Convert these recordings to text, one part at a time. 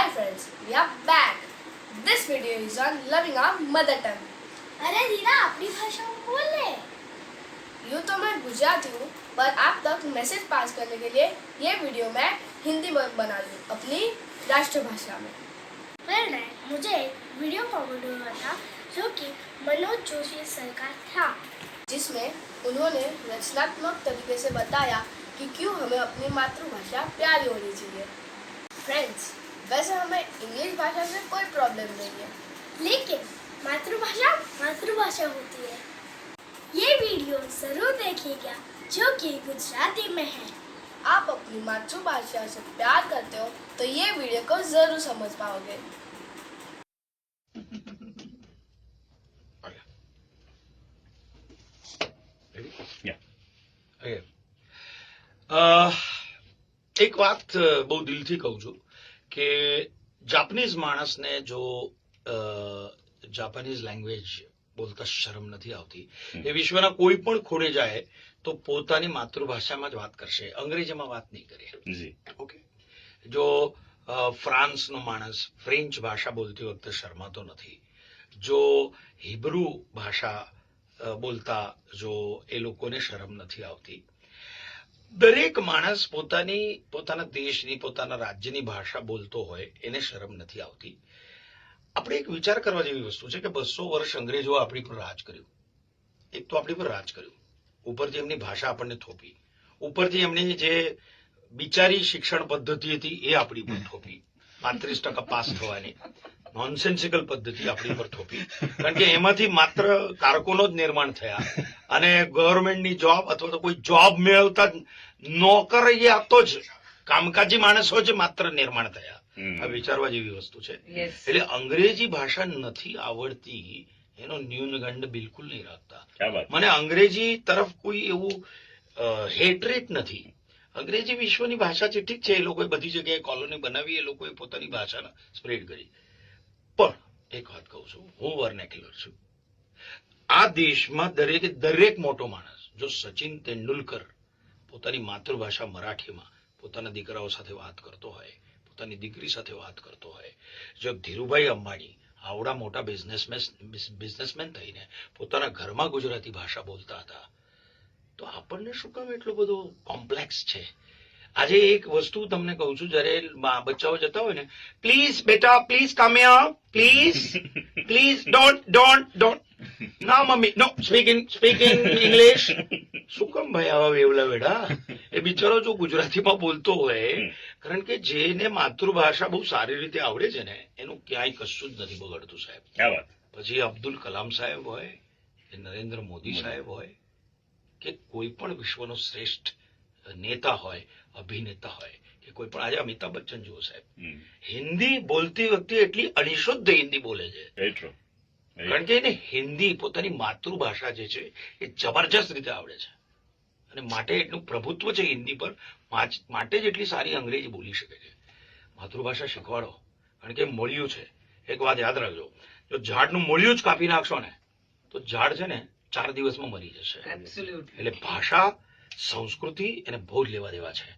Hi friends, we are back. This video is on loving our mother tongue. अरे दीना अपनी भाषा में बोल ले। यूँ तो मैं गुजराती हूँ, पर आप तक मैसेज पास करने के लिए ये वीडियो मैं हिंदी में बना लूँ अपनी राष्ट्रभाषा में। फ्रेंड है मुझे एक वीडियो फॉरवर्ड हुआ था जो कि मनोज जोशी सर का था, जिसमें उन्होंने रचनात्मक तरीके से बताया कि क्यों हमें अपनी मातृभाषा प्यारी होनी चाहिए। फ्रेंड्स, वैसे हमें इंग्लिश भाषा से कोई प्रॉब्लम नहीं है, लेकिन मातृभाषा मातृभाषा होती है। ये वीडियो जरूर देखिएगा जो कि गुजराती में है। आप अपनी मातृभाषा से प्यार करते हो तो ये वीडियो को जरूर समझ पाओगे। એક વાત બહુ દિલથી કહું છું કે જાપાનીઝ માણસને જો જાપાનીઝ લેંગ્વેજ બોલતા શરમ નથી આવતી, એ વિશ્વના કોઈ પણ ખૂણે જાય તો પોતાની માતૃભાષામાં જ વાત કરશે, અંગ્રેજીમાં વાત નહીં કરે. ઓકે, જો ફ્રાન્સનો માણસ ફ્રેન્ચ ભાષા બોલતી વખતે શરમાતો નથી, જો હિબ્રુ ભાષા બોલતા જો એ લોકોને શરમ નથી આવતી, દરેક માણસ પોતાના દેશની પોતાના રાજ્યની ભાષા બોલતો હોય એને શરમ નથી આવતી. આપણે એક વિચાર કરવા જેવી વસ્તુ છે કે 200 વર્ષ અંગ્રેજો આપણી પર રાજ કર્યું. એક તો આપણી પર રાજ કર્યું, ઉપરથી એમની ભાષા આપણને થોપી, ઉપરથી એમની જે બિચારી શિક્ષણ પદ્ધતિ હતી એ આપણી પર થોપી, 35% પાસ થવાની નોનસેન્સિકલ પદ્ધતિ આપણી પર થોપી, કારણ કે એમાંથી માત્ર કારકુનો જ નિર્માણ થયા અને ગવર્મેન્ટની જોબ અથવા તો કોઈ જોબ મેળવતા નોકરિયાતો જ કામકાજી માણસો જ માત્ર નિર્માણ થયા. આ વિચારવા જેવી વસ્તુ છે. એટલે અંગ્રેજી ભાષા નથી આવડતી એનો ન્યૂનગંડ બિલકુલ નહીં રાખતા. મને અંગ્રેજી તરફ કોઈ એવું હેટ્રેટ નથી. અંગ્રેજી વિશ્વની ભાષા છે, ઠીક છે, એ લોકોએ બધી જગ્યાએ કોલોની બનાવી, એ લોકોએ પોતાની ભાષા સ્પ્રેડ કરી. પણ એક વાત કહું છું, હું વર્નેક્યુલર છું. આ દેશમાં દરેક મોટો માણસ, જો સચિન તેંડુલકર પોતાની માતૃભાષા મરાઠીમાં પોતાના દીકરાઓ સાથે વાત કરતો હોય, પોતાની દીકરી સાથે વાત કરતો હોય, જો ધીરુભાઈ અંબાણી આવડા મોટા બિઝનેસમેન થઈને પોતાના ઘરમાં ગુજરાતી ભાષા બોલતા હતા, તો આપણને શું કામ એટલો બધો કોમ્પ્લેક્સ છે? આજે એક વસ્તુ તમને કહું છું, જયારે બચ્ચાઓ જતા હોય ને, પ્લીઝ બેટા, please come here, please don't ના મમ્મી, નો સ્પીકિંગ ઇંગ્લિશ. શું કામ ભાઈ આવા વેવલા વેડા? એ બિચારો જો ગુજરાતીમાં બોલતો હોય, કારણ કે જેને માતૃભાષા બહુ સારી રીતે આવડે છે ને, એનું ક્યાંય કશું જ નથી બગડતું સાહેબ. પછી અબ્દુલ કલામ સાહેબ હોય કે નરેન્દ્ર મોદી સાહેબ હોય કે કોઈ પણ વિશ્વનો શ્રેષ્ઠ નેતા હોય, અભિનેતા હોય કે કોઈ પણ, આજે અમિતાભ બચ્ચન જુઓ સાહેબ, હિન્દી બોલતી વખતે એટલી અનિશુદ્ધ હિન્દી બોલે છે, કારણ કે એને હિન્દી પોતાની માતૃભાષા જે છે એ જબરજસ્ત રીતે આવડે છે અને માટે એટલું પ્રભુત્વ છે હિન્દી પર, માટે જ એટલી સારી અંગ્રેજી બોલી શકે છે. માતૃભાષા શીખવાડો, કારણ કે મૂળિયું છે. એક વાત યાદ રાખજો, જો ઝાડનું મૂળિયું જ કાપી નાખશો ને તો ઝાડ છે ને 4 દિવસમાં મરી જશે. એટલે ભાષા, સંસ્કૃતિ એને બહુ જ લેવા દેવા છે.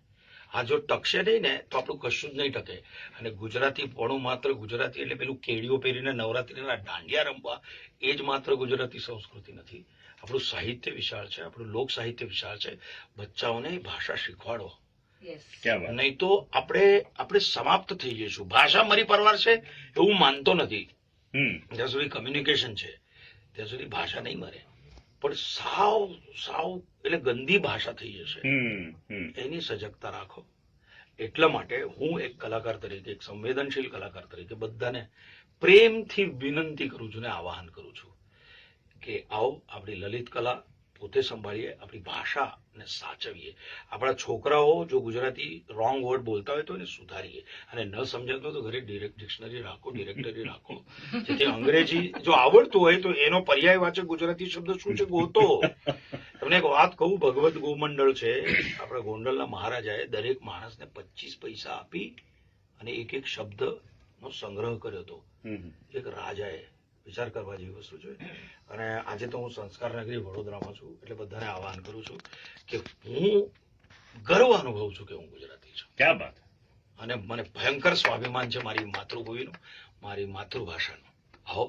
આ જો ટકશે નહીં ને તો આપણું કશું જ નહીં ટકે. અને ગુજરાતી પણ માત્ર ગુજરાતી એટલે પેલું કેડીઓ પહેરીને નવરાત્રીના દાંડિયા રમવા એ જ માત્ર ગુજરાતી સંસ્કૃતિ નથી. આપણું સાહિત્ય વિશાળ છે, આપણું લોક સાહિત્ય વિશાળ છે. બચ્ચાઓને ભાષા શીખવાડો, નહીં તો આપણે સમાપ્ત થઈ જઈશું. ભાષા મરી પરવાર છે એવું માનતો નથી. જ્યાં સુધી કમ્યુનિકેશન છે ત્યાં સુધી ભાષા નહીં મરે, પણ સાવ એટલે ગંદી ભાષા થઈ જશે. એની સજગતા રાખો. એટલા માટે હું એક કલાકાર તરીકે, એક સંવેદનશીલ કલાકાર તરીકે બધાને પ્રેમથી વિનંતી કરું છું ને આવાહન કરું છું કે આવો આપણી લલિત કલા પોતે સંભાળીએ, આપણી ભાષાને સાચવીએ. આપણા છોકરાઓ જો ગુજરાતી રોંગ વર્ડ બોલતા હોય તો એને સુધારીએ, અને ન સમજાતો તો ઘરે ડિક્શનરી રાખો, ડિરેક્ટરી રાખો, જેથી અંગ્રેજી જો આવડતું હોય તો એનો પર્યાયવાચક ગુજરાતી શબ્દ શું છે ગોતો. તમને એક વાત કહું, ભગવત ગોમંડળ છે, આપણા ગોંડલના મહારાજાએ દરેક માણસને 25 પૈસા આપી અને એક શબ્દનો સંગ્રહ કર્યો હતો. એક રાજાએ, વિચાર કરવા જેવી વસ્તુ છે. અને આજે તો હું સંસ્કાર નગરી વડોદરામાં છું, એટલે બધાને આહવાન કરું છું કે હું ગર્વ અનુભવું છું કે હું ગુજરાતી છું. ક્યાં વાત. અને મને ભયંકર સ્વાભિમાન છે મારી માતૃભૂમિનું, મારી માતૃભાષાનું. આવો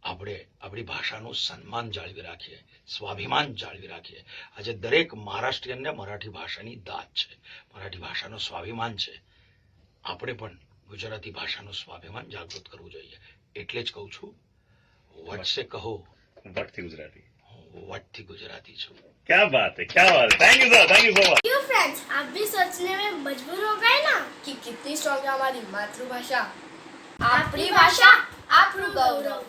આપણે આપણી ભાષાનું સન્માન જાળવી રાખીએ, સ્વાભિમાન જાળવી રાખીએ. આજે દરેક મહારાષ્ટ્રીયનને મરાઠી ભાષાની દાદ છે, મરાઠી ભાષાનું સ્વાભિમાન છે. આપણે પણ ગુજરાતી ભાષાનું સ્વાભિમાન જાગૃત કરવું જોઈએ. એટલે જ કહું છું, વટસે કહો વટથી ગુજરાતી. હું વટથી ગુજરાતી છું. क्या बात है, क्या बात है. Thank you sir, thank you so much. क्यों फ्रेंड्स, आप भी सोचने में मजबूर हो गए ना कि कितनी स्ट्रॉन्ग है हमारी मातृभाषा. આપણી ભાષા આપણું ગૌરવ.